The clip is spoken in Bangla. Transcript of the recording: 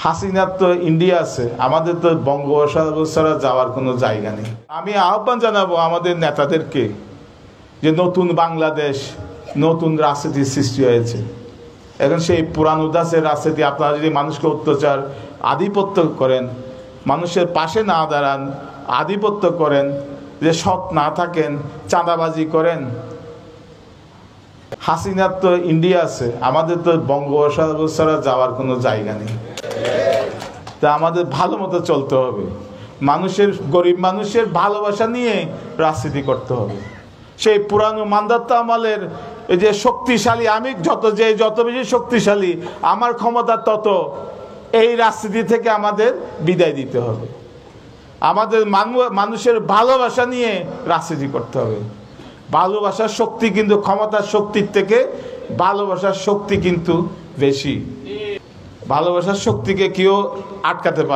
হাসিনার তো ইন্ডিয়া আছে, আমাদের তো বঙ্গোপসাগর ছাড়া যাওয়ার কোনো জায়গা নেই। আমি আহ্বান জানাবো আমাদের নেতাদেরকে যে নতুন বাংলাদেশ, নতুন রাজনীতির সৃষ্টি হয়েছে। এখন সেই পুরানো দাসের রাজনীতি, আপনারা যদি মানুষকে অত্যাচার আধিপত্য করেন, মানুষের পাশে না দাঁড়ান, আধিপত্য করেন, যে সৎ না থাকেন, চাঁদাবাজি করেন। হাসিনার তো ইন্ডিয়া আছে, আমাদের তো বঙ্গোপসাগর ছাড়া যাওয়ার কোনো জায়গা নেই। তা আমাদের ভালো মতো চলতে হবে, মানুষের, গরিব মানুষের ভালোবাসা নিয়ে রাজনীতি করতে হবে। সেই পুরানো মান্দাত্তা আমলের এই যে শক্তিশালী, আমি যত বেশি শক্তিশালী, আমার ক্ষমতা তত, এই রাজনীতি থেকে আমাদের বিদায় দিতে হবে। আমাদের মানুষের ভালোবাসা নিয়ে রাজনীতি করতে হবে। ভালোবাসার শক্তি কিন্তু ক্ষমতার শক্তির থেকে ভালোবাসার শক্তি কিন্তু বেশি। ভালোবাসার শক্তিকে কেউ আটকাতে পারে।